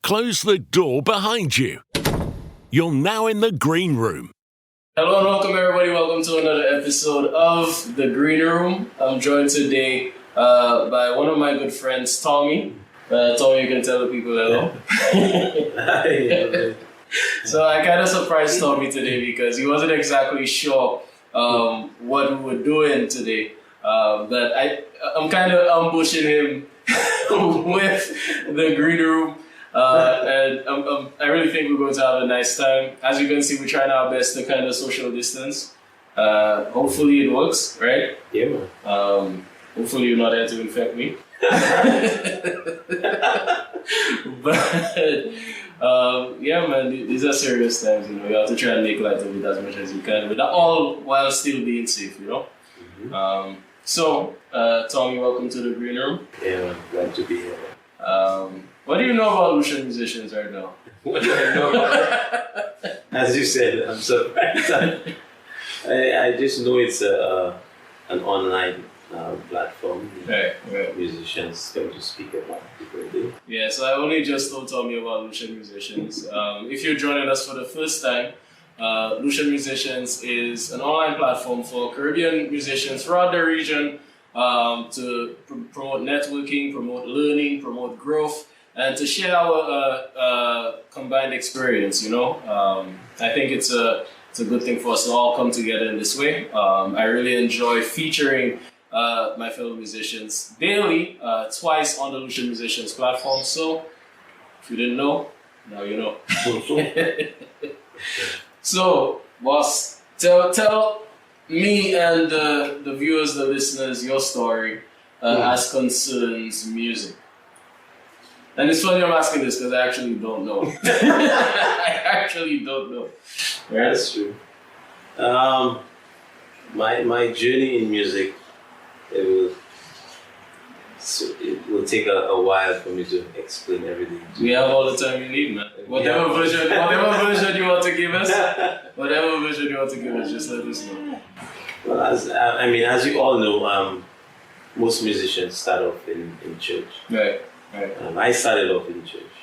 Close the door behind you. You're now in the green room. Hello and welcome everybody. Welcome to another episode of The Green Room. I'm joined today by one of my good friends, Tommy. Tommy, you can tell the people hello. So I kind of surprised Tommy today because he wasn't exactly sure what we were doing today. But I'm kind of ambushing him with The Green Room. And I really think we're going to have a nice time. As you can see, we're trying our best to kind of social distance. Hopefully it works, right? Yeah, man. Hopefully you're not there to infect me. But yeah, man, these are serious times. You know, you have to try and make light of it as much as you can, but all while still being safe. You know. Mm-hmm. So, Tommy, welcome to the Green Room. Yeah, man. Glad to be here. What do you know about Lucian Musicians right now? What do I know about it? As you said, I'm surprised. I just know it's an online platform. Right. Musicians come to speak about different things. Yeah, so I only just told Tommy about Lucian Musicians. If you're joining us for the first time, Lucian Musicians is an online platform for Caribbean musicians throughout the region to promote networking, promote learning, promote growth, and to share our combined experience. You know, I think it's a good thing for us to all come together in this way. I really enjoy featuring my fellow musicians daily, twice on the Lucian Musicians platform. So, if you didn't know, now you know. So, boss, tell me and the viewers, the listeners, your story as concerns music. And it's funny I'm asking this because I actually don't know. I actually don't know. Right? That's true. My journey in music, it will take a while for me to explain everything. We have all the time you need, man. Whatever version you want to give us, just let us know. Well, as you all know, most musicians start off in church. Right. I started off in church.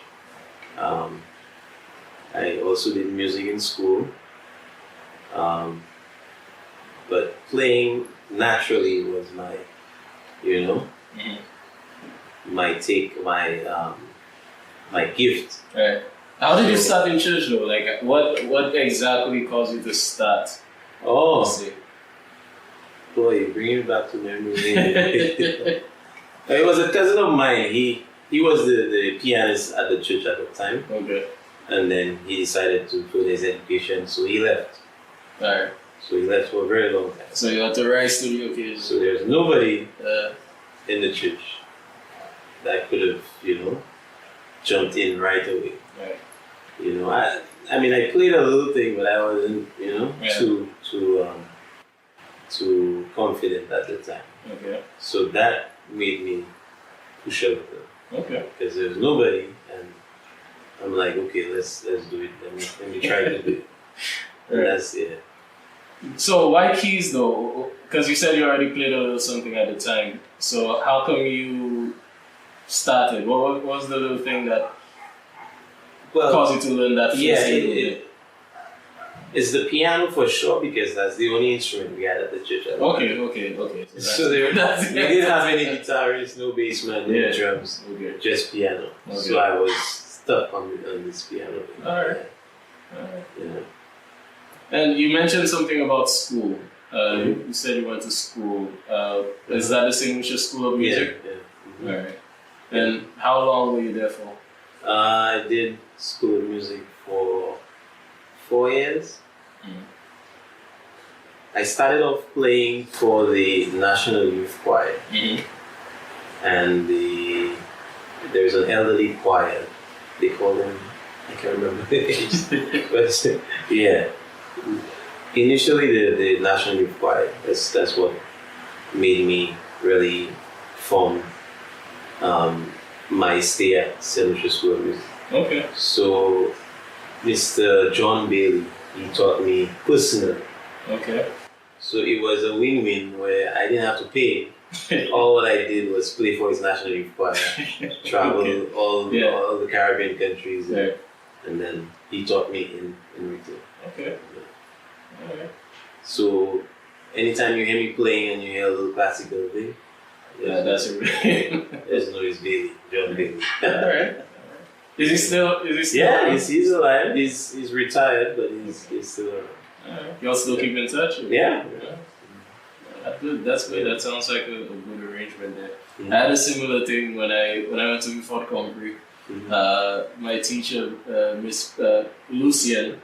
I also did music in school. But playing naturally was my, my gift. Right. How did you start in church though? Like, what exactly caused you to start? Oh, boy, you bring it back to memory. It was a cousin of mine. He was the pianist at the church at the time. Okay. And then he decided to further his education, so he left. Alright. So he left for a very long time. So you had to rise to the occasion. So there's nobody in the church that could have, jumped in right away. Right. I played a little thing, but I wasn't, too confident at the time. Okay. So that made me push out. Okay. Because there's nobody, and I'm like, okay, let's do it. Let me try to do it. And that's it. So why keys though? Because you said you already played a little something at the time. So how come you started? What was the little thing that caused you to learn that first? Yeah, it's the piano for sure, because that's the only instrument we had at the church. Okay. So we didn't have any guitarists, no bass man, no drums, just piano. Okay. So I was stuck on this piano. Alright. Yeah. And you mentioned something about school. You said you went to school. Is that the same Lucia School of Music? Yeah. Mm-hmm. Alright. And how long were you there for? I did School of Music for 4 years. Mm. I started off playing for the National Youth Choir. Mm-hmm. And there's an elderly choir. They call them, I can't remember the names. But yeah. Initially the National Youth Choir, that's what made me really form my stay at St. Lucia School of Music. Okay. So Mr. John Bailey, he taught me personally. Okay. So it was a win-win where I didn't have to pay all what I did was play for his national youth choir, travel all the Caribbean countries, and then he taught me in return. Okay. Alright. So anytime you hear me playing and you hear a little classical thing, that's a really there's no Bailey, John Bailey. Alright. Is he still? Yeah, he's alive. He's retired, but he's still around. Y'all still keep in touch? Yeah. That's good. That sounds like a good arrangement there. Mm-hmm. I had a similar thing when I went to Fort Concrete. Mm-hmm. My teacher, Miss Lucian,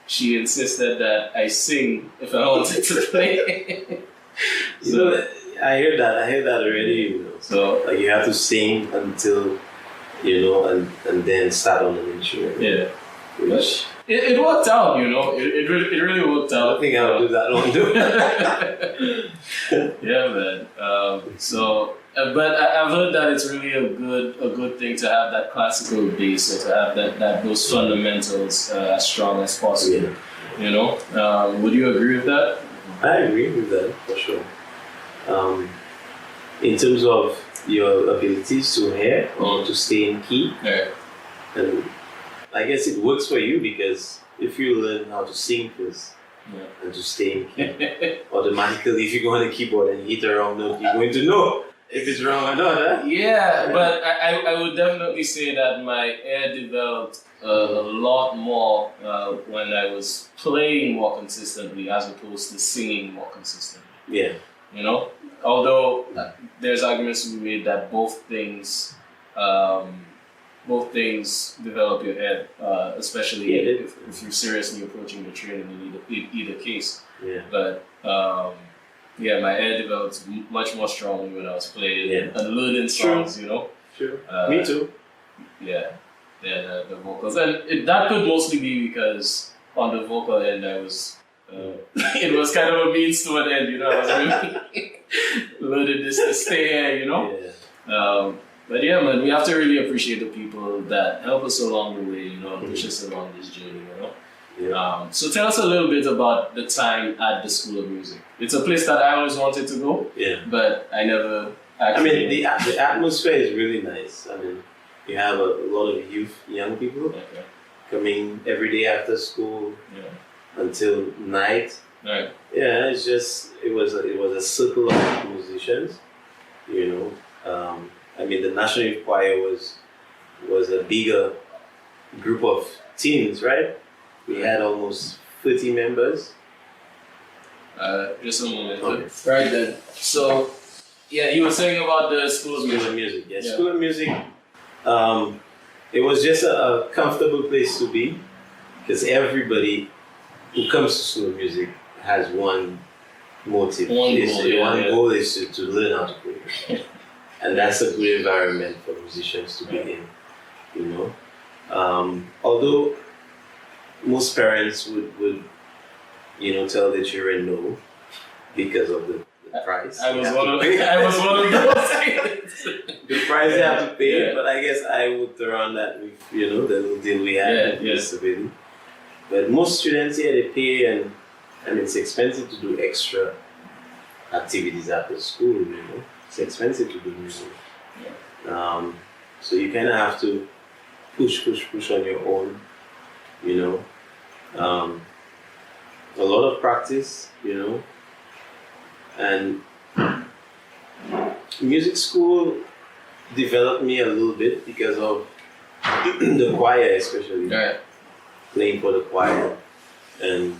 she insisted that I sing if I wanted to play. So I hear that already. So like you have to sing until and then start on an instrument. Yeah. Which it worked out, It really worked out. I don't think I'll do that long. Yeah, man. But I've heard that it's really a good thing to have that classical base, or to have those fundamentals as strong as possible. Yeah. Would you agree with that? I agree with that for sure. In terms of your abilities to hear or to stay in key, and I guess it works for you because if you learn how to sing first and to stay in key, automatically if you go on the keyboard and hit a wrong note, you're going to know if it's wrong or not. Huh? Yeah, but I would definitely say that my ear developed a lot more when I was playing more consistently as opposed to singing more consistently. Yeah. Although there's arguments to be made that both things develop your head, especially if you're seriously approaching the training in either case. Yeah. But my head developed much more strongly when I was playing and learning songs. Sure. Me too. Yeah. Than the vocals, and that could mostly be because on the vocal end I was. It was kind of a means to an end, I was really learning this to stay here, Yeah. But yeah, man, we have to really appreciate the people that help us along the way, push us along this journey, Yeah. So tell us a little bit about the time at the School of Music. It's a place that I always wanted to go, but I never actually... the atmosphere is really nice. You have a lot of young people coming every day after school until night. Right. Yeah, it was a circle of musicians, the National Youth Choir was a bigger group of teens, right? We had almost 30 members. Just a moment. Okay. Right then. So, you were saying about the School of Music. Yeah, School of Music. It was just a comfortable place to be because everybody who comes to School of Music has one motive. One goal is to learn how to play. And that's a good environment for musicians to be in, although most parents would tell their children no because of the price. I was one of those. The price they have to pay, but I guess I would throw on that with the little deal we had with disability. But most students they pay, and it's expensive to do extra activities after school. It's expensive to do music. So you kind of have to push on your own. A lot of practice. And music school developed me a little bit because of the choir, especially playing for the choir and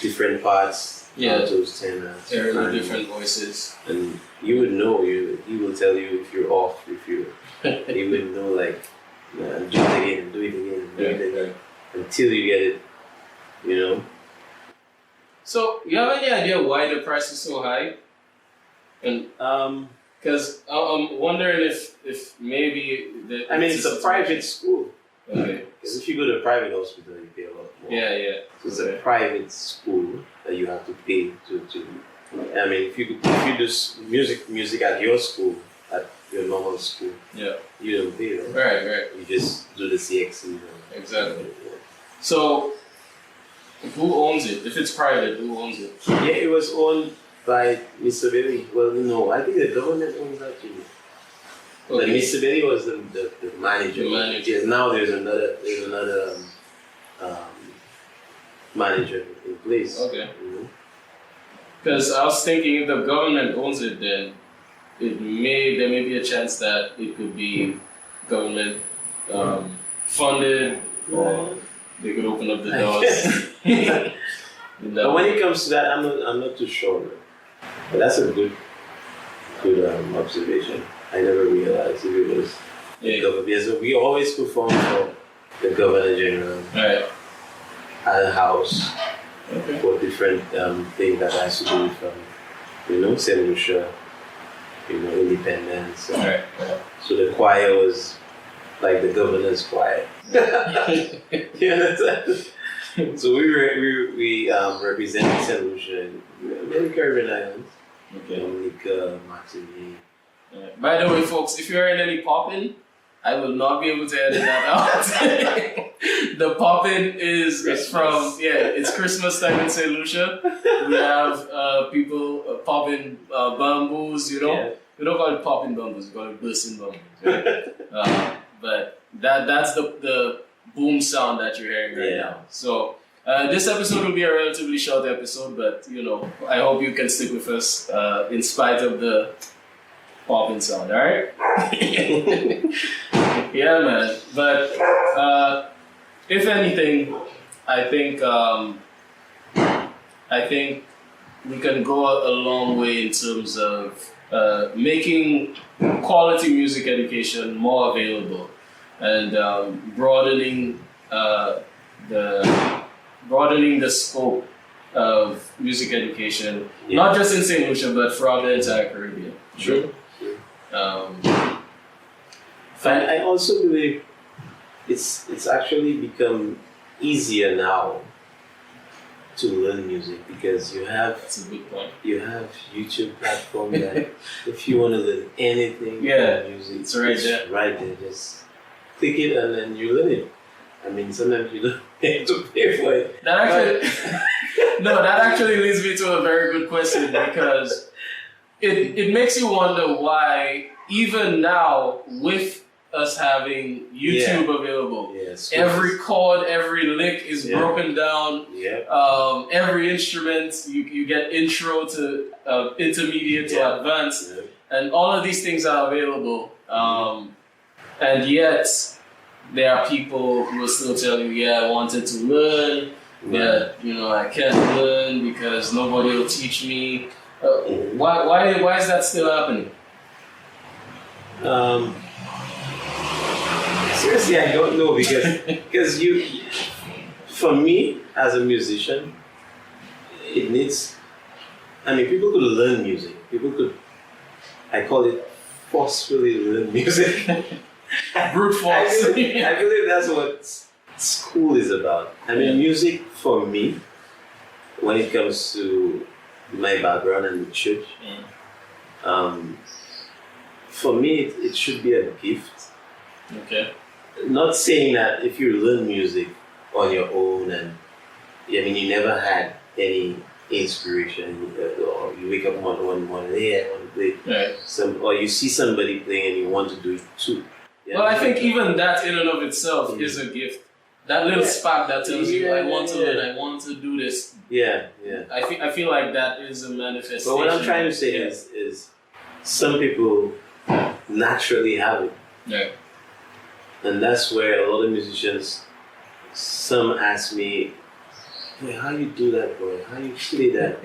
different parts, altos, tenors, different voices, and you would know. He will tell you if you're off. He would know do it again, until you get it. So, you have any idea why the price is so high? And because I'm wondering if maybe it's a private school. Okay. Because if you go to a private hospital, you pay a lot more. Yeah. So it's a private school that you have to pay to. If you do music at your school, at your normal school, you don't pay, right? Right. You just do the CXC. Exactly. So, who owns it? If it's private, who owns it? Yeah, it was owned by Mr. Bailey. Well, no, I think the government owns that too. But Mr. Bailey was the manager. The manager. Yes, now there's another manager in place. Okay. Because I was thinking if the government owns it, then there may be a chance that it could be government funded, or they could open up the doors. But when it comes to that, I'm not too sure. But that's a good observation. I never realized if it was the government. Because we always perform for the Governor General at a house for different things that has to do with St. Lucia, independence. So the choir was like the governor's choir. You understand? So we represent St. Lucia in many Caribbean islands. Dominica, Martinique. By the way, folks, if you're in any popping, I will not be able to edit that out. The popping is from it's Christmas time in St. Lucia. We have people popping bamboos. We don't call it popping bamboos. We call it bursting bamboos. Right? But that's the boom sound that you're hearing right now. So this episode will be a relatively short episode, but I hope you can stick with us in spite of the popping sound. All right? Yeah, man. But if anything, I think we can go a long way in terms of making quality music education more available and broadening the scope of music education, not just in St. Lucia, but throughout the entire Caribbean. Sure. And I also believe it's actually become easier now to learn music because that's a good point. You have YouTube platform that if you want to learn anything about music, it's right there. Right there, just click it and then you learn it. I mean, sometimes you don't have to pay for it. That actually leads me to a very good question because it makes you wonder why even now with us having YouTube available, every chord, every lick is broken down. Every instrument you get intro to intermediate to advanced, and all of these things are available. And yet there are people who will still tell you, I wanted to learn, but I can't learn because nobody will teach me. Why is that still happening? Seriously, I don't know because for me as a musician, people could learn music. People could, I call it forcefully learn music. Brute force. I believe that's what school is about. I mean, music for me, when it comes to my background in the church, for me, it should be a gift. Okay. Not saying that if you learn music on your own and you never had any inspiration, or you wake up one morning, I want to play or you see somebody playing and you want to do it too. Well, I think even that in and of itself is a gift. That little spark that tells you, I want to learn, I want to do this. I feel like that is a manifestation. But what I'm trying to say is some people naturally have it. Yeah. And that's where a lot of musicians, some ask me, how you do that, boy? How you play that?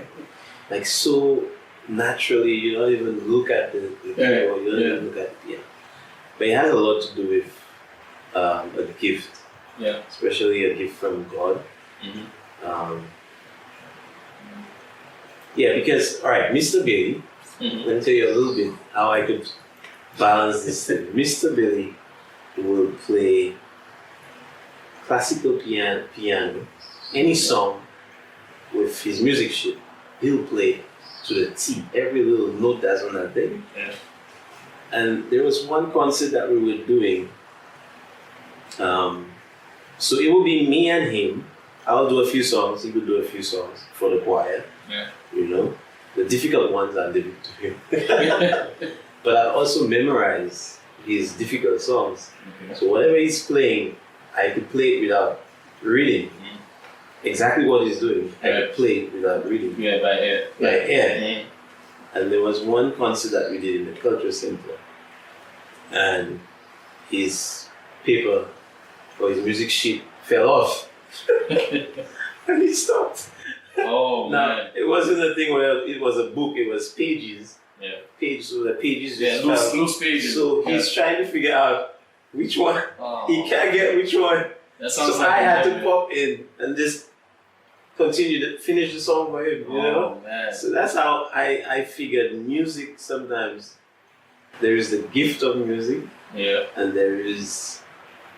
Like so naturally, you don't even look at the piano, you don't even look at the piano. But it has a lot to do with a gift, especially a gift from God. Because, all right, Mr. Bailey, let me tell you a little bit how I could balance this thing. Mr. Bailey will play classical piano, any song with his music sheet, he'll play to the T, every little note that's on that thing. And there was one concert that we were doing, so it will be me and him. I'll do a few songs, he will do a few songs for the choir, The difficult ones are difficult to him. But I also memorize his difficult songs. Okay. So whatever he's playing, I could play it without reading. Exactly what he's doing, I could play it without reading. Yeah, by ear. By ear. And there was one concert that we did in the culture center, and his paper or his music sheet fell off, and he stopped. Oh Now, man! it wasn't a thing where it was a book; it was pages. Yeah. Pages, so the pages Yeah, just loose pages. So he's trying to figure out which one. Oh. He can't get which one. That sounds So like I a had to nightmare. pop in and just continue to finish the song for him. You know. Oh man! So that's how I figured music. Sometimes there is the gift of music, Yeah. and there is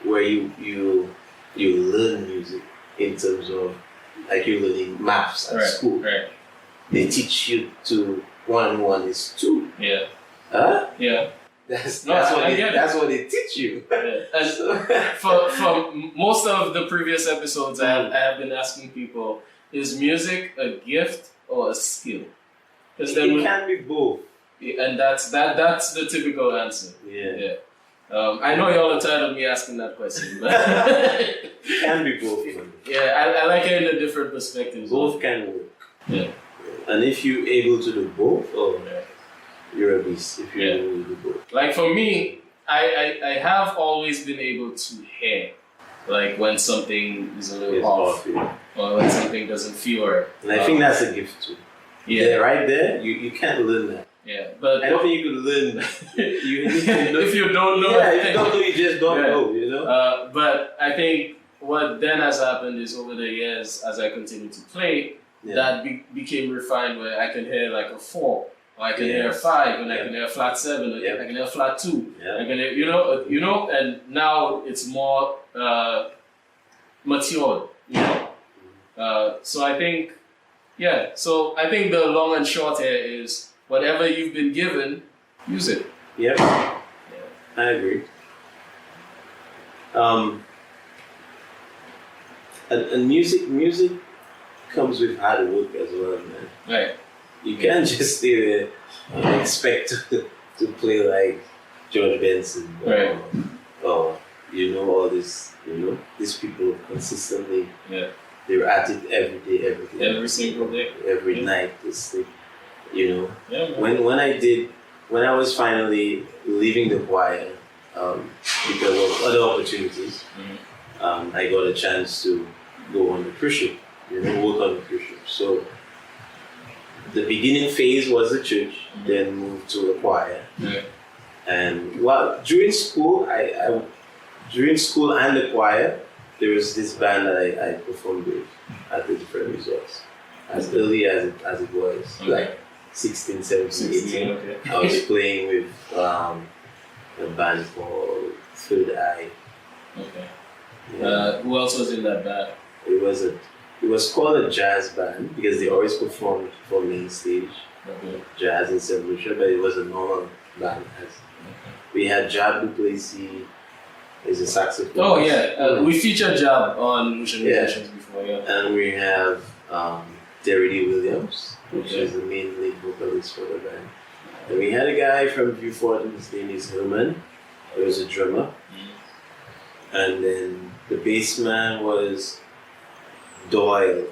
where you learn music in terms of like you're learning maths at school. Right. They teach you to 1 and 1 is 2. Yeah. Huh? Yeah. That's No, I what get it. that's what they teach you. Yeah. And So- for most of the previous episodes, I have been asking people: is music a gift or a skill? Because it can be both. and that's the typical answer. Yeah. Yeah. I know y'all are tired of me asking that question, but It can be both. Man. yeah, I like it in a different perspective. Both can work. Yeah. And if you're able to do both, you're a beast. If you're Yeah. able to do both. Like for me, I have always been able to hear, like when something is a little It's off, off, yeah. or when something doesn't feel right. And I think that's a gift too. Yeah, Right there, you can't learn that. yeah. But I don't think you could learn that. You need to know. if you don't know, Yeah, if you don't know, you just don't Yeah. know, you know? But I think what then has happened is over the years, as I continue to play, that became refined where I can hear like a 4, or I can hear a 5, and I can hear a flat 7, or I can hear a flat 2. Yeah. I can hear, you know, and now it's more matured, you know. So I think, so I think the long and short here is whatever you've been given, use it. Yep. I agree. And music comes with hard work as well, man. Right. You can't just stay there and expect to play like George Benson Right. or you know all this, these people consistently. Yeah. They're at it every day, Every single day. every night. This thing, Yeah. Man. When I was finally leaving the choir because of other opportunities, I got a chance to go on the cruise ship, work on the cruise ship. So the beginning phase was the church, then moved to a choir, Yeah. and during school, during school and the choir, there was this band that I performed with at the different resorts. As early as it was, like 16, 17, 18, Okay. I was playing with a band called Third Eye. Okay. Yeah. Who else was in that band? It was called a jazz band because they always performed for main stage, Okay. jazz in St. Lucia, but it was a normal band. We had Jab Duplessis, is a saxophone. Oh yeah, we featured Jab on Lucian Musicians before, yeah. And we have Terry D. Williams, which Okay. is the main lead vocalist for the band. And we had a guy from Viewport, his name is Herman. He was a drummer. And then the bass man was Doyle.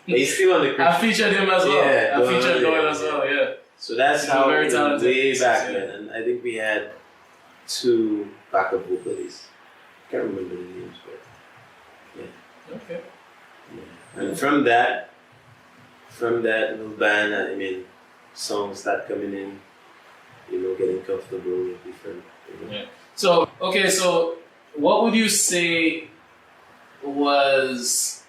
He's still on the I featured him as well. Yeah, I featured Doyle, Doyle as well, yeah. So that's He's a how very talented way bassist, back yeah. then. And I think we had 2 backup vocalists. Can't remember the names, but Okay. yeah. And from that little band, I mean, songs start coming in, getting comfortable with different. Yeah. So what would you say was,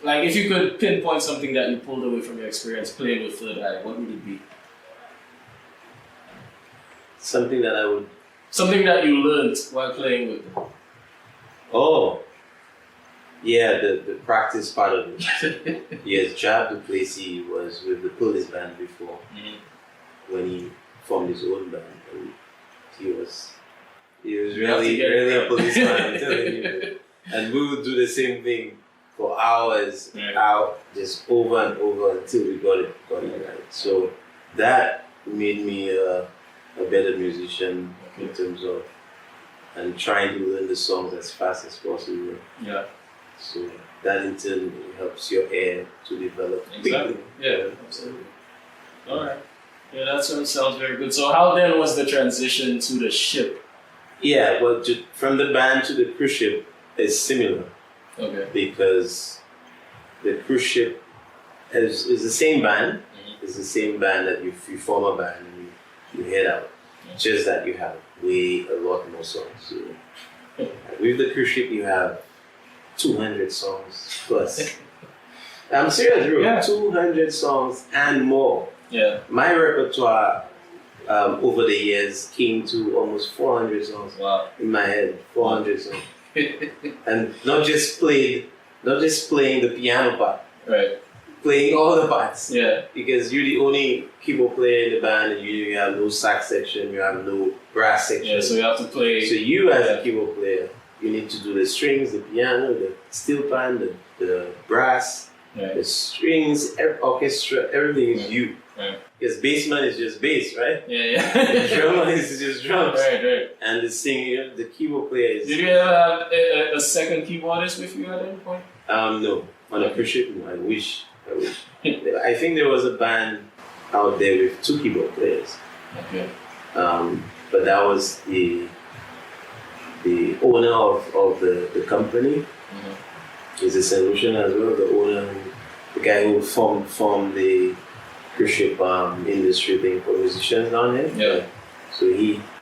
like, if you could pinpoint something that you pulled away from your experience playing with Third Eye, what would it be? Something that I would. Something that you learned while playing with them. Oh, yeah, the practice part of it. Yes, Jab Duplessis was with the police band before when he formed his own band. And he was have to get it really a right. policeman, I'm telling you. And we would do the same thing for hours out, just over and over until we got it right. So that made me a better musician in terms of and trying to learn the songs as fast as possible. Yeah. So that in turn helps your ear to develop. Exactly. Yeah, absolutely. All right. Yeah, that sounds very good. So how then was the transition to the ship? Yeah, well, from the band to the cruise ship is similar. Okay. Because the cruise ship is the same band. Mm-hmm. It's the same band that you form a band and you head out. Mm-hmm. Just that you have a lot more songs. So, with the cruise ship, you have 200 songs plus. I'm serious, bro. Yeah. 200 songs and more. Yeah. My repertoire over the years came to almost 400 songs. Wow. In my head, 400 songs. And not just playing the piano part. Right. Playing all the parts. Yeah. Because you're the only keyboard player in the band, and you have no sax section, you have no brass section. Yeah, so you have to play. So you as a keyboard player, you need to do the strings, the piano, the steel pan, the brass, the strings, orchestra, everything is you. Right. Because bassman is just bass, right? Yeah. The drummer is just drums. Right. And the singer, the keyboard player is... Did you ever have a second keyboardist with you at any point? No. On a cruise ship, no. I wish. I think there was a band out there with 2 keyboard players. Okay. But that was the owner of the company. Mm-hmm. He's a St. Lucian as well, the owner, the guy who formed the cruise ship industry thing for musicians down here. Yeah. So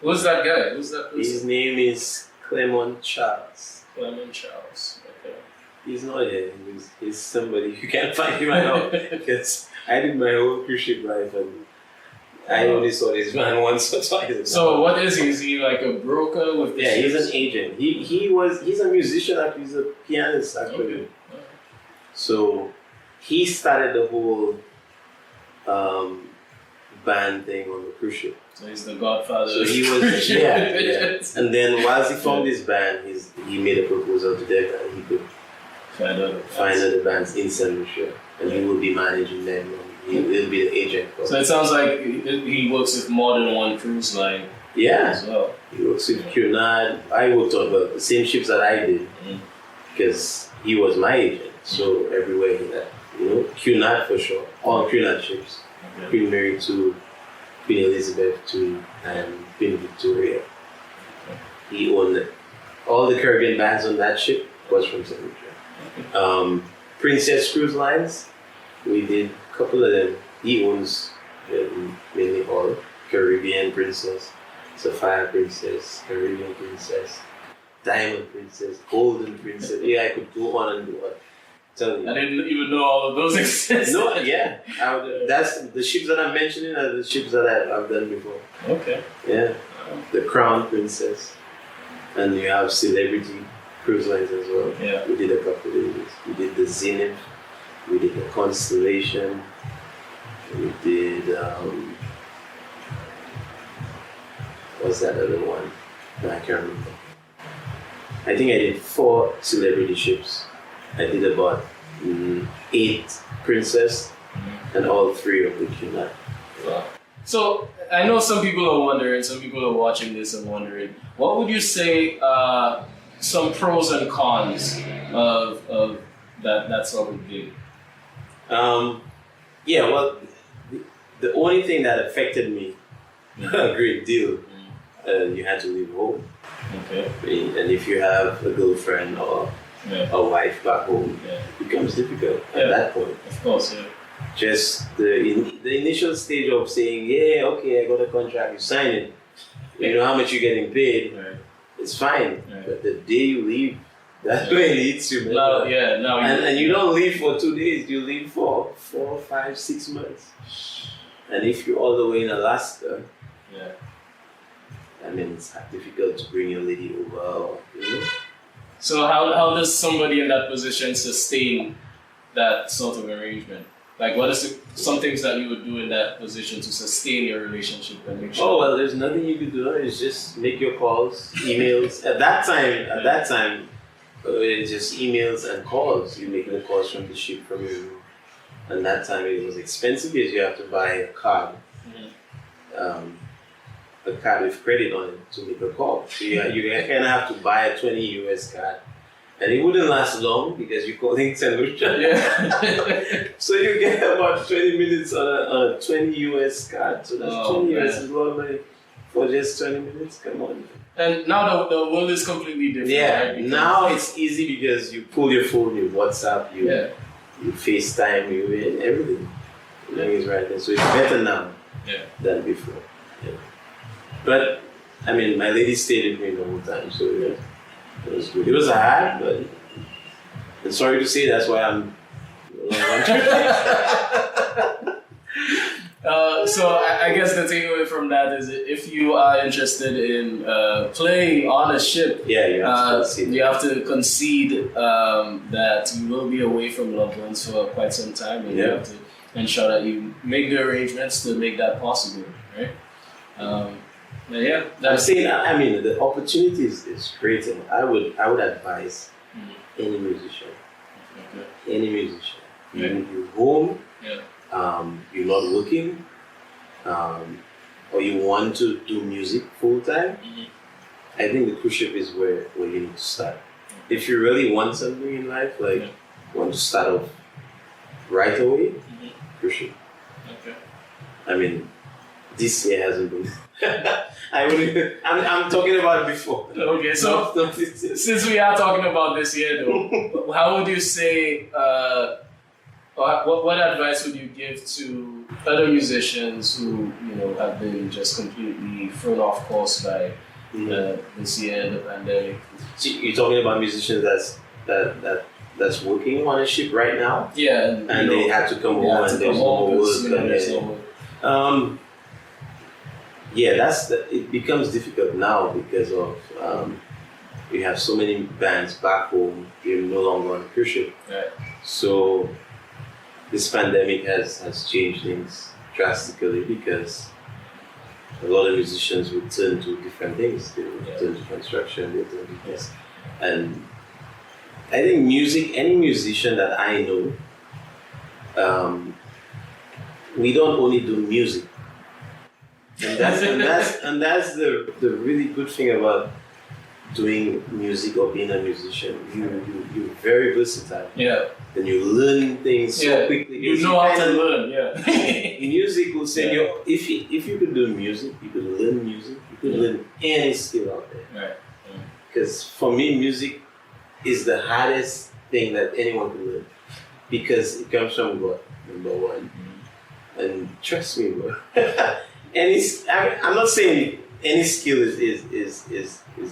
who's that guy? Who's that person? His name is Clement Charles. Clement Charles. Okay. He's not here. He's somebody you can't find him right now because I did my whole cruise ship life and I only saw this man once or twice. So what is he? Is he like a broker with the ships? He's an agent. He's a musician actually. He's a pianist actually. Okay. So he started the whole band thing on the cruise ship. So he's the godfather. So he was yeah. And then whilst he formed his band, he made a proposal to them that he could find other bands in St. Lucia, and he will be managing them. He will be the agent. So it sounds like he works with more than one cruise line. Yeah, as well. He works with Cunard. I worked on the same ships that I did because he was my agent. So everywhere he had, Cunard for sure, all Cunard ships. Okay. Queen Mary 2, Queen Elizabeth 2, and Queen Victoria. Okay. He owned all the Caribbean bands on that ship was from St. Lucia. Okay. Princess Cruise Lines, we did a couple of them. He owns mainly all. Caribbean Princess, Sapphire Princess, Caribbean Princess, Diamond Princess, Golden Princess. Yeah, I could go on and on. I didn't even know all of those exist. No, yeah. That's the ships that I'm mentioning are the ships that I've done before. Okay. Yeah. The Crown Princess. And you have Celebrity Cruise Lines as well. Yeah. We did a couple of these. We did the Zenith. We did the Constellation. We did what's that other one? No, I can't remember. I think I did 4 celebrity ships. I did about 8 princess and all 3 of the Cunard. Wow. So I know some people are wondering, some people are watching this and wondering, what would you say some pros and cons of that sort of gig? Yeah, well, the only thing that affected me a great deal, you had to leave home. Okay. And if you have a girlfriend or a wife back home, it becomes difficult at that point. Of course, yeah. Just the initial stage of saying, yeah, okay, I got a contract, you sign it, you know how much you're getting paid, it's fine. But the day you leave, that's when it eats you, man. And you don't leave for 2 days, you leave for 4, 5, 6 months. And if you're all the way in Alaska, I mean, it's difficult to bring your lady over, So how does somebody in that position sustain that sort of arrangement? Like, what is some things that you would do in that position to sustain your relationship and make sure? Oh, well, there's nothing you could do. It's just make your calls, emails. At that time, It's just emails and calls. You make the calls from the ship from your room. And that time it was expensive because you have to buy a card. A card with credit on it to make a call. So you kind of have to buy a 20 US card. And it wouldn't last long because you're calling St. Lucia. Yeah. So you get about 20 minutes on a 20 US card. So that's 20 US is a lot of money for just 20 minutes. Come on. And now the world is completely different. Yeah, right? now it's easy because you pull your phone, you WhatsApp, you FaceTime, you everything. Everything is right there. So it's better now than before. Yeah. But I mean, my lady stayed with me the whole time, so it was good. It was hard, but I'm sorry to say that's why I'm. So I guess the takeaway from that is if you are interested in playing on a ship, you have to concede that you will be away from loved ones for quite some time, and you have to ensure that you make the arrangements to make that possible, right? I'm saying, I mean, the opportunity is great, and I would advise any musician, you're home, you're not working, or you want to do music full time, I think the cruise ship is where you need to start. If you really want something in life, like want to start off right away, cruise ship. Okay. I mean, this year hasn't been. I'm talking about it before. Okay, so since we are talking about this year, though, how would you say? What advice would you give to other musicians who have been just completely thrown off course by this year, the pandemic? So you're talking about musicians that's working on a ship right now. Yeah, and they had to come home and there's no work. It becomes difficult now because of we have so many bands back home. You're no longer on a cruise ship. Right. So this pandemic has changed things drastically because a lot of musicians would turn to different things. They would turn to construction, they turn to this. And I think any musician that I know, we don't only do music. And that's the really good thing about doing music or being a musician. You're very versatile. Yeah. And you learn things so quickly. You know how to learn. Yeah. Music will send you. If you could do music, you could learn music. You could learn any skill out there. Right. Because for me, music is the hardest thing that anyone can learn because it comes from God, number one. And trust me, bro. I'm not saying any skill is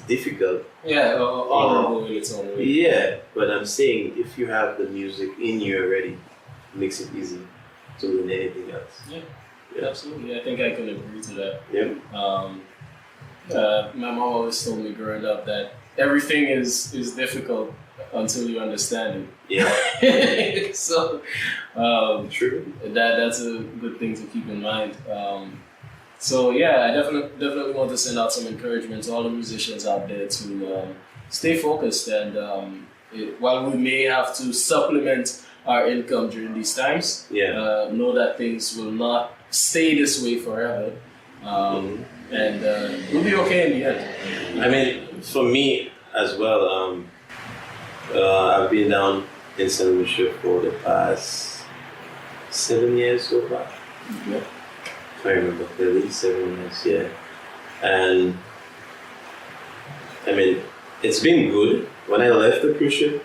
difficult. Yeah, honorable in its own way. Yeah, but I'm saying if you have the music in you already, it makes it easy to learn anything else. Yeah, absolutely. I think I can agree to that. Yeah. My mom always told me growing up that everything is difficult until you understand it. Yeah. So, true. That's a good thing to keep in mind. So yeah, I definitely want to send out some encouragement to all the musicians out there to stay focused and while we may have to supplement our income during these times, know that things will not stay this way forever, and we'll be okay in the end. I mean, for me as well, I've been down in St. Lucia for the past 7 years so far. Yeah. If I remember clearly, 7 years, yeah. And I mean, it's been good. When I left the cruise ship,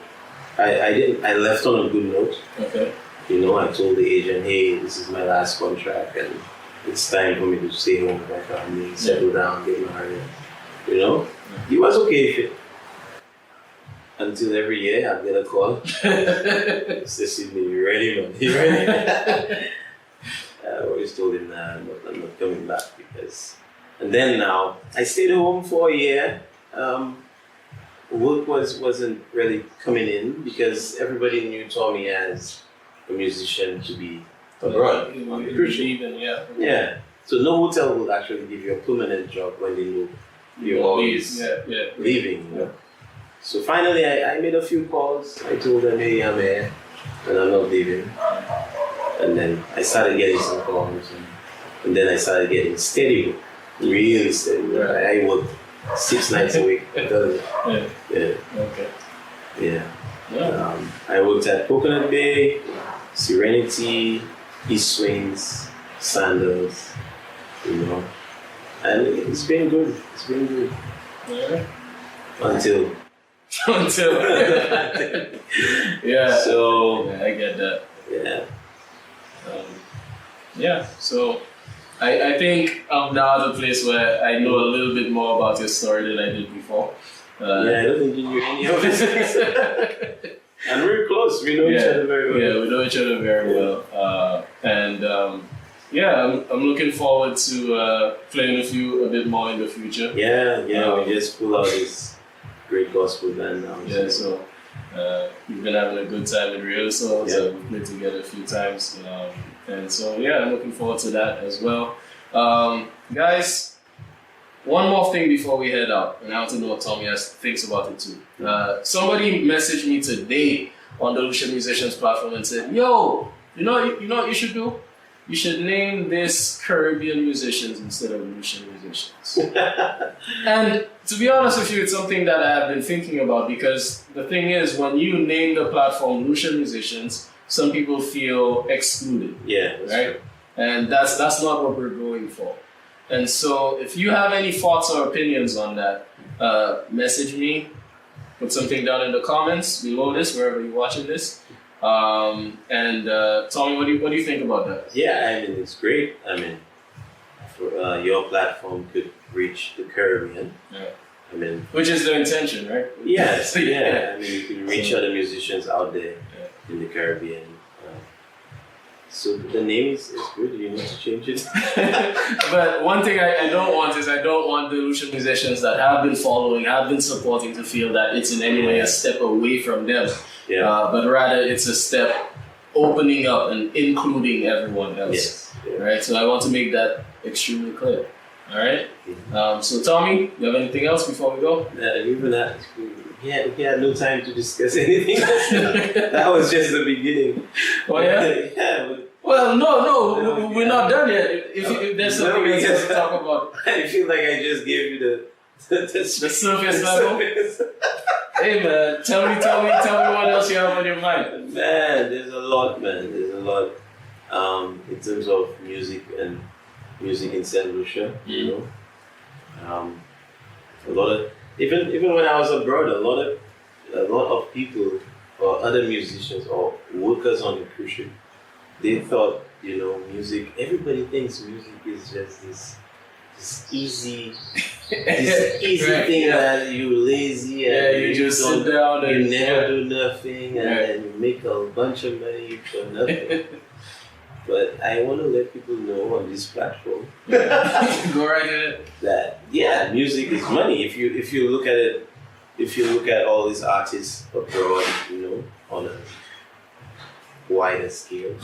I left on a good note. Okay. I told the agent, hey, this is my last contract and it's time for me to stay home with my family, settle down, get married. He was okay with it. Until every year I get a call. Says, you ready, man? You ready? I always told him, nah, I'm not coming back because. And then now, I stayed home for a year. Work wasn't really coming in because everybody knew Tommy as a musician to be abroad on the cruise ship. Yeah. So no hotel will actually give you a permanent job when they know you're always leaving. So finally, I made a few calls. I told them, hey, I'm here, and I'm not leaving. And then I started getting some calls, and then I started getting steady work, really steady work. I worked 6 nights a week. Yeah. Okay. Yeah. Yeah. I worked at Coconut Bay, Serenity, East Swings, Sandals, you know, and it's been good. It's been good. Yeah. Until. Yeah. So. Yeah, I get that. Yeah. Yeah. So, I think I'm now at a place where I know a little bit more about your story than I did before. Yeah, I don't think you knew any of these things. And we're close. We know each other very well. Yeah, we know each other very well. I'm looking forward to playing with you a bit more in the future. Yeah, we just pull out this great gospel band now. Yeah, so we've been having a good time in rehearsal, so we've played together a few times. And so, I'm looking forward to that as well. Guys, one more thing before we head out, and I want to know what Tommy thinks about it too. Somebody messaged me today on the Lucian Musicians platform and said, "Yo, you know what you should do? You should name this Caribbean Musicians instead of Lucian Musicians." And to be honest with you, it's something that I have been thinking about, because the thing is, when you name the platform Lucian Musicians, some people feel excluded. Yeah, right? True. And that's not what we're going for. And so if you have any thoughts or opinions on that, message me, put something down in the comments below this, wherever you're watching this. Tommy, what do you think about that? Yeah, I mean, it's great. I mean, for, your platform could reach the Caribbean. Yeah. I mean, which is the intention, right? Yes, yeah. I mean, you can reach other musicians out there in the Caribbean. So the name is good. You need to change it. But one thing I don't want is, I don't want the Lucian Musicians that have been following, have been supporting, to feel that it's in any way a step away from them. Yeah. But rather it's a step opening up and including everyone else. Yes. Yeah. Right? So I want to make that extremely clear. All right? So Tommy, you have anything else before we go? Even that, we had no time to discuss anything else. That was just the beginning. Oh yeah? Yeah. Well, no, we're not done yet. If there's something else to talk about. I feel like I just gave you the surface level. Hey man, tell me what else you have on your mind. Man, there's a lot, in terms of music in St. Lucia, you know. A lot of even when I was abroad, a lot of people or other musicians or workers on the cruise ship, they thought, you know, music. Everybody thinks music is just this easy thing that you're lazy and you just sit down and you never do nothing and then you make a bunch of money for nothing. But I want to let people know on this platform go right ahead, that music is money. If you look at it, if you look at all these artists abroad, you know, on a wider scale,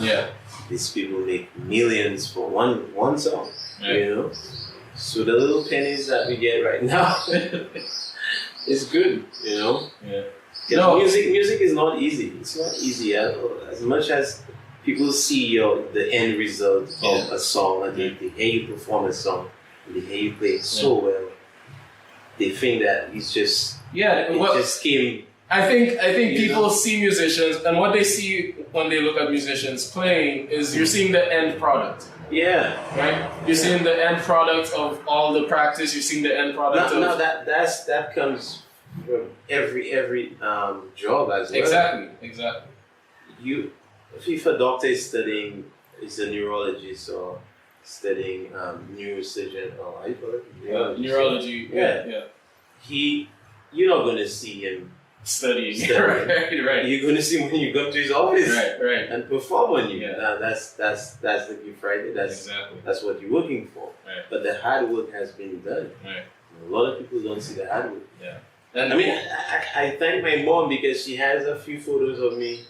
these people make millions for one song, you know. So the little pennies that we get right now is good, you know. Yeah. Music is not easy. It's not easy as much as people see the end result of a song, and they hear you perform a song, and they hear you play it so well. They think that it's just just came. I think people see musicians, and what they see when they look at musicians playing is, you're seeing the end product. Yeah. Right? You're seeing the end product of all the practice. You're seeing the end product of... No, that comes from every job as well. Exactly. If a doctor is a neurologist or studying neurosurgeon or how you call it? Neurology. Yeah. You're not going to see him studying. Right. You're going to see him when you go to his office, right, and perform on you. Yeah. That's the gift Friday. That's what you're working for. Right. But the hard work has been done. Right. A lot of people don't see the hard work. Yeah. And I mean, I thank my mom because she has a few photos of me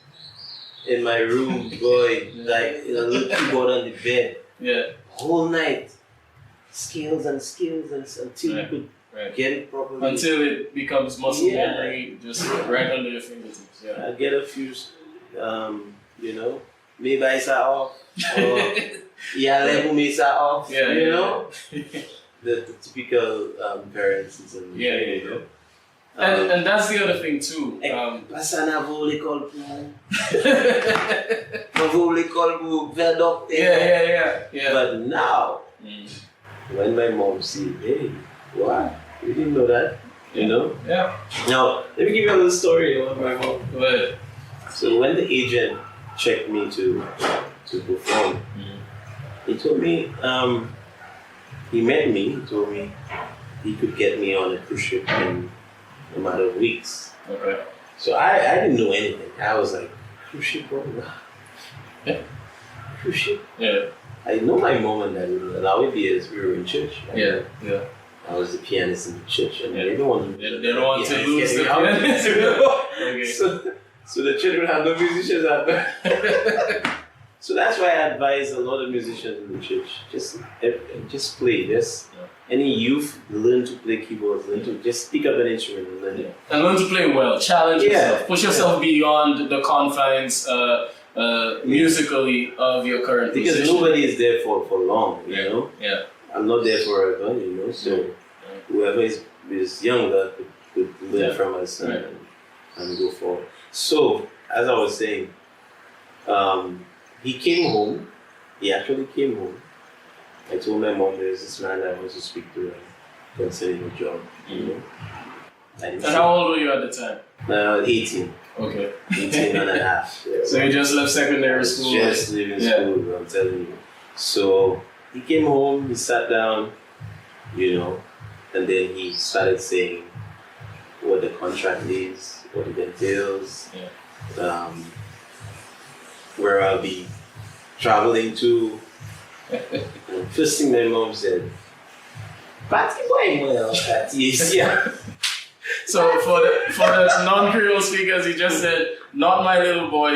in my room, boy, like in a little keyboard on the bed. Yeah. Whole night, skills until you could Right. get it properly. Until it becomes muscle Yeah. memory, just right under your fingertips. Yeah. I get a few, you know, maybe I sa off, or yeah, level me sa off, Yeah, you yeah, know, the typical parents and Yeah. you know. And that's the other thing too. Basta na vole call po, vole call po, vedok. Yeah. But now, when my mom see, hey, what? You didn't know that, you know? Yeah. Now, let me give you a little story about my mom. Go ahead. So when the agent checked me to perform, he told me, he met me, he told me he could get me on a cruise ship in a matter of weeks. Okay. So I didn't know anything. I was like, cruise ship, bro? Yeah. Cruise ship? Yeah. I know my mom and dad would allow it because we were in church. Yeah. I was the pianist in the church, and Yeah. they don't want They don't want to lose the pianist. pianist. Okay. So the children have no musicians out there. So that's why I advise a lot of musicians in the church, just play. Any youth, learn to play keyboards, learn to just pick up an instrument and learn it. And learn to play well. Challenge yourself. Push yourself beyond the confines musically of your current Because position. nobody is there for long, you know? Yeah. I'm not there forever, you know? So whoever is younger could learn from us and go forward. So, as I was saying, he came home. He actually came home. I told my mom there's this man that I want to speak to concerning a job, you know? And how old were you at the time? 18. Okay. 18 and a half. Yeah. So you just left secondary school? Just leaving school, I'm telling you. So he came home, he sat down, you know, and then he started saying what the contract is, what it entails, where I'll be traveling to. And first thing my mom said, "Patty going well, Patty." Yeah. So for the non-Creole speakers, he just said, "Not my little boy.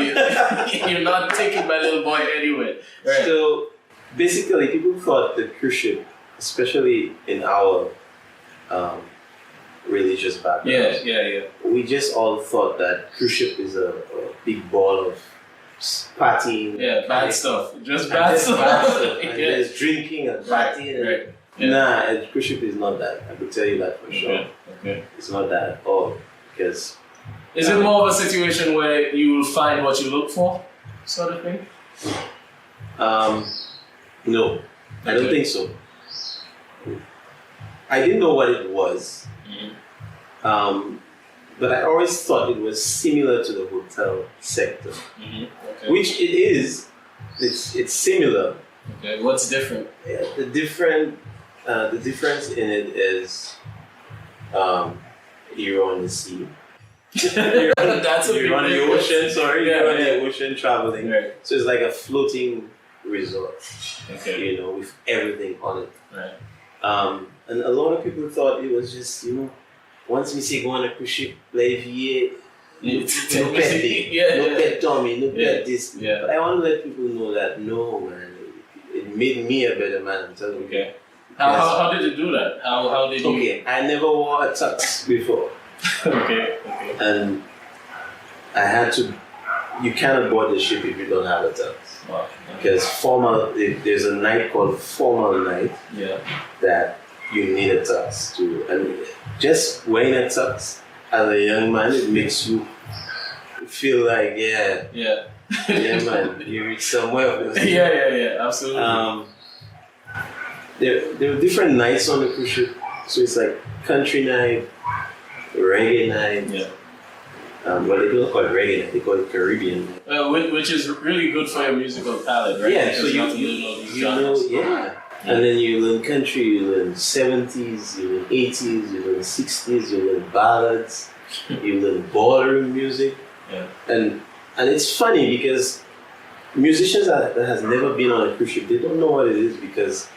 You're not taking my little boy anywhere." Right. So basically, people thought the cruise ship, especially in our religious background, we just all thought that cruise ship is a big ball of partying. Yeah, bad stuff. Just bad stuff. And there's drinking and partying. Right. Yeah. Nah, a cruise ship is not that. I could tell you that for sure. Okay. It's not that at all. Because is it more of a situation where you will find what you look for, sort of thing? No, I don't think so. I didn't know what it was. But I always thought it was similar to the hotel sector, which it is. It's similar. Okay, what's different? Yeah, the difference in it is you're on the sea. You're on the ocean. Sorry, you're on the ocean traveling. Right. So it's like a floating resort. Okay. You know, with everything on it. Right. And a lot of people thought it was just, you know, once we say go on a cruise ship, play VA, no pet day, no pet Tommy, no pet this. Yeah. But I want to let people know that no, man, it made me a better man, I'm telling you. Okay. How did you do that? How did you? Okay, I never wore a tux before. Okay. And I had to, you cannot board the ship if you don't have a tux. Wow. Because there's a night called formal night that you need a tux to, and just wearing a tux as a young man, it makes you feel like, yeah man, you reach somewhere. Yeah, absolutely. There were different nights on the cruise ship, so it's like country night, reggae night. Yeah. Well, they don't call it reggae night; they call it Caribbean night. Which is really good for your musical palette, right? Yeah, because so you know, and then you learn country, you learn 70s, you learn 80s, you learn 60s, you learn ballads, you learn ballroom music. Yeah. And it's funny because musicians that has never been on a cruise ship, they don't know what it is because,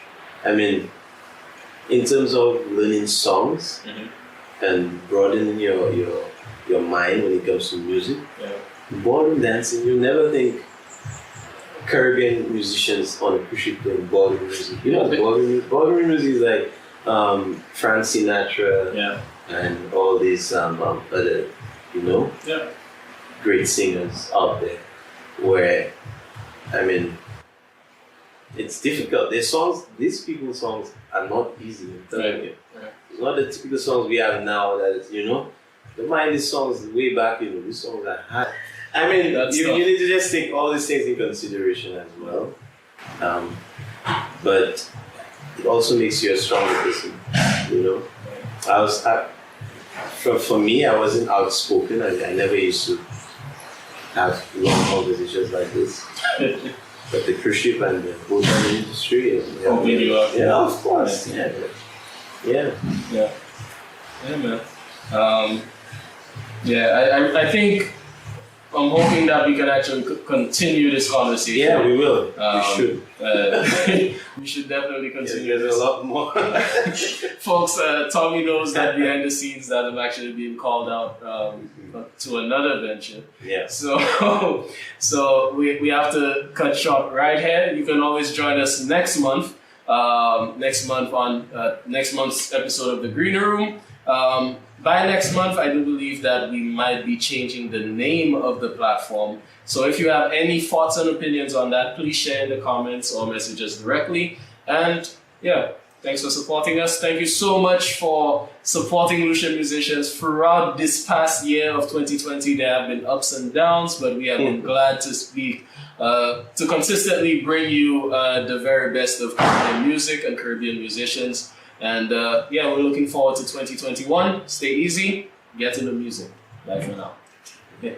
I mean, in terms of learning songs and broadening your mind when it comes to music, ballroom dancing, you never think Caribbean musicians on a cruise ship playing ballroom music. You know, ballroom music is like Frank Sinatra, Yeah. and all these other, you know, Yeah. great singers out there. Where, I mean, it's difficult. Their songs, these people's songs are not easy. I'm telling you. Right. It's not the typical songs we have now. That is, you know, don't mind these songs way back. You know, these songs are hard. I mean, you need to just take all these things in consideration as well. But it also makes you a stronger person. You know, for me, I wasn't outspoken. I never used to have long conversations like this. But the cruise ship and the hotel industry, Open you up. Yeah, of course. Yeah. Yeah, man. I think I'm hoping that we can actually continue this conversation. Yeah, we will. We should. We should definitely continue. Yeah, there's a lot more. Folks, Tommy knows that behind the scenes that I'm actually being called out to another venture. Yeah. So we have to cut short right here. You can always join us next month. Next month's episode of The Green Room. By next month, I do believe that we might be changing the name of the platform. So if you have any thoughts and opinions on that, please share in the comments or message us directly. And yeah, thanks for supporting us. Thank you so much for supporting Lucian Musicians throughout this past year of 2020. There have been ups and downs, but we have been glad to speak, to consistently bring you the very best of Caribbean music and Caribbean musicians. And we're looking forward to 2021. Stay easy, get into music. Bye for now. Yeah.